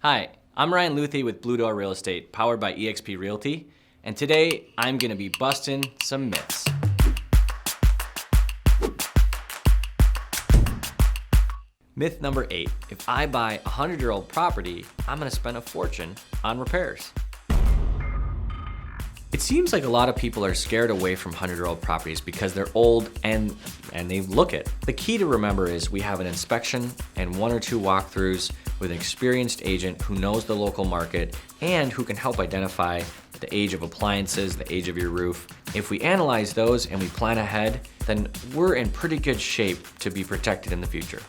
Hi, I'm Ryan Luthi with Blue Door Real Estate, powered by eXp Realty, and today I'm gonna be busting some myths. Myth number 8, if I buy a 100-year-old property, I'm gonna spend a fortune on repairs. It seems like a lot of people are scared away from 100-year-old properties because they're old and they look it. The key to remember is we have an inspection and 1 or 2 walkthroughs with an experienced agent who knows the local market and who can help identify the age of appliances, the age of your roof. If we analyze those and we plan ahead, then we're in pretty good shape to be protected in the future.